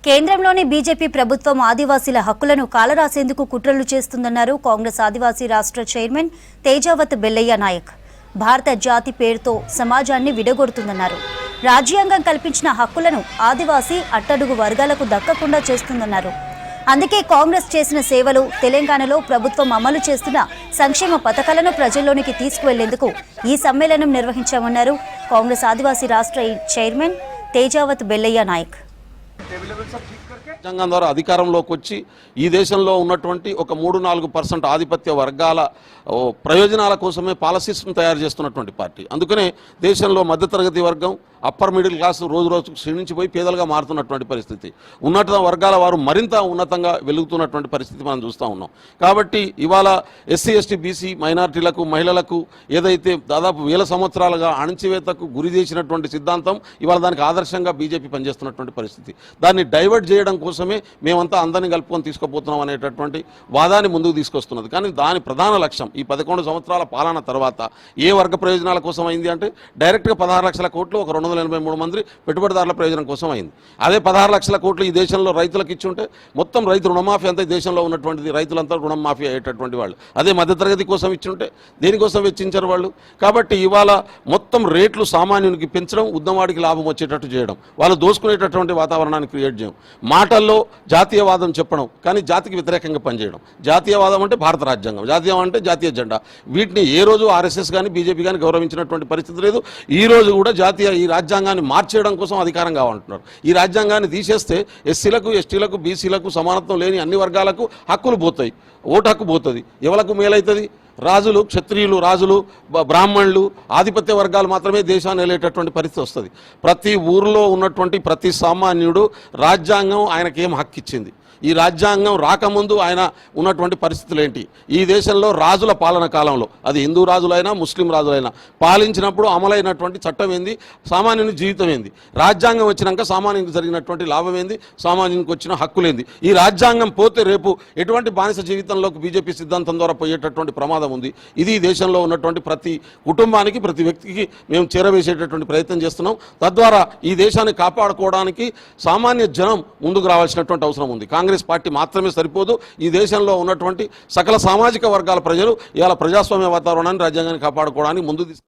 కేంద్రంలోని బీజేపీ ప్రభుత్వం ఆదివాసీల హక్కులను కాలరాసేందుకు కుట్రలు చేస్తుందన్నారు కాంగ్రెస్ ఆదివాసీ రాష్ట్ర చైర్మన్ తేజావత్ బెల్లయ్య నాయక్. భారత జాతి పేరుతో సమాజాన్ని విడగొడుతుందన్నారు. రాజ్యాంగం కల్పించిన హక్కులను ఆదివాసీ అట్టడుగు వర్గాలకు దక్కకుండా చేస్తుందన్నారు. అందుకే కాంగ్రెస్ చేసిన సేవలు, తెలంగాణలో ప్రభుత్వం అమలు చేస్తున్న సంక్షేమ పథకాలను ప్రజల్లోనికి తీసుకువెళ్లేందుకు ఈ సమ్మేళనం నిర్వహించామన్నారు కాంగ్రెస్ ఆదివాసీ రాష్ట్ర చైర్మన్ తేజావత్ బెల్లయ్య నాయక్. రాజ్యాంగం ద్వారా అధికారంలోకి వచ్చి ఈ దేశంలో ఉన్నటువంటి ఒక 3-4% ఆధిపత్య వర్గాల ప్రయోజనాల కోసమే పాలసీస్ను తయారు చేస్తున్నటువంటి పార్టీ. అందుకనే దేశంలో మధ్యతరగతి వర్గం, అప్పర్ మిడిల్ క్లాస్ రోజు రోజుకు క్షీణించిపోయి పేదలుగా మారుతున్నటువంటి పరిస్థితి, ఉన్నత వర్గాల వారు మరింత ఉన్నతంగా వెలుగుతున్నటువంటి పరిస్థితి మనం చూస్తూ ఉన్నాం. కాబట్టి ఇవాళ ఎస్సీ, ఎస్టీ, బీసీ మైనార్టీలకు, మహిళలకు ఏదైతే దాదాపు 1000 సంవత్సరాలుగా అణచివేతకు గురి చేసినటువంటి సిద్ధాంతం ఇవాళ దానికి ఆదర్శంగా బీజేపీ పనిచేస్తున్నటువంటి పరిస్థితి. దాన్ని డైవర్ట్ చేయడం కోసమే మేమంతా అందరినీ కలుపుకొని తీసుకుపోతున్నాం అనేటటువంటి వాదాన్ని ముందుకు తీసుకొస్తున్నది. కానీ దాని ప్రధాన లక్ష్యం ఈ 11 సంవత్సరాల పాలన తర్వాత ఏ వర్గ ప్రయోజనాల కోసం అయింది అంటే డైరెక్ట్గా 16 లక్షల కోట్లు ఒక 283 మంది పెట్టుబడిదారుల ప్రయోజనం కోసం అయింది. అదే 16 లక్షల కోట్లు ఈ దేశంలో రైతులకు ఇచ్చుంటే మొత్తం రైతు రుణమాఫీ అంతా ఈ దేశంలో ఉన్నటువంటి రైతులంతా రుణమాఫీ అయ్యేటటువంటి వాళ్ళు. అదే మధ్యతరగతి కోసం ఇచ్చుంటే దేనికోసం వెచ్చించారు వాళ్ళు. కాబట్టి ఇవాళ మొత్తం రేట్లు సామాన్యునికి పెంచడం, ఉద్యమవాడికి లాభం వచ్చేటట్టు చేయడం, వాళ్ళు దోసుకునేటటువంటి వాతావరణాన్ని క్రియేట్ చేయడం, మాటల్లో జాతీయవాదం చెప్పడం కానీ జాతికి వ్యతిరేకంగా పనిచేయడం. జాతీయవాదం అంటే భారత రాజ్యాంగం, జాతీయం అంటే జాతీయ జెండా. వీటిని ఏ రోజు ఆర్ఎస్ఎస్ కానీ బీజేపీ కానీ గౌరవించినటువంటి పరిస్థితి లేదు. ఈ రోజు కూడా ఈ రాజ్యాంగాన్ని మార్చేయడం కోసం అధికారం కావాలంటున్నారు. ఈ రాజ్యాంగాన్ని తీసేస్తే ఎస్సీలకు, ఎస్టీలకు, బీసీలకు సమానత్వం లేని అన్ని వర్గాలకు హక్కులు పోతాయి, ఓటు హక్కు పోతుంది. ఎవరికి మేలవుతుంది? రాజులు, క్షత్రియులు, రాజులు, బ్రాహ్మణులు, ఆధిపత్య వర్గాలు మాత్రమే దేశాన్ని వెళ్ళేటటువంటి పరిస్థితి వస్తుంది. ప్రతి ఊరిలో ఉన్నటువంటి ప్రతి సామాన్యుడు రాజ్యాంగం ఆయనకేం హక్కు ఇచ్చింది, ఈ రాజ్యాంగం రాకముందు ఆయన ఉన్నటువంటి పరిస్థితులు ఏంటి, ఈ దేశంలో రాజుల పాలన కాలంలో అది హిందూ రాజులైనా ముస్లిం రాజులైనా పాలించినప్పుడు అమలైనటువంటి చట్టం ఏంది, సామాన్యుని జీవితం ఏంది, రాజ్యాంగం వచ్చినాక సామాన్యునికి జరిగినటువంటి లాభం ఏంది, సామాన్యునికి వచ్చిన హక్కులేంది. ఈ రాజ్యాంగం పోతే రేపు ఎటువంటి బానిస జీవితంలోకి బీజేపీ సిద్ధాంతం ద్వారా పోయేటటువంటి ప్రమాదం ఉంది. ఇది ఈ దేశంలో ఉన్నటువంటి ప్రతి కుటుంబానికి, ప్రతి వ్యక్తికి మేము చేరవేసేటటువంటి ప్రయత్నం చేస్తున్నాం. తద్వారా ఈ దేశాన్ని కాపాడుకోవడానికి సామాన్య జనం ముందుకు రావాల్సినటువంటి అవసరం ఉంది. కాంగ్రెస్ పార్టీ మాత్రమే సరిపోదు. ఈ దేశంలో ఉన్నటువంటి సకల సామాజిక వర్గాల ప్రజలు ఇవాళ ప్రజాస్వామ్య వాతావరణాన్ని, రాజ్యాంగాన్ని కాపాడుకోవడానికి ముందు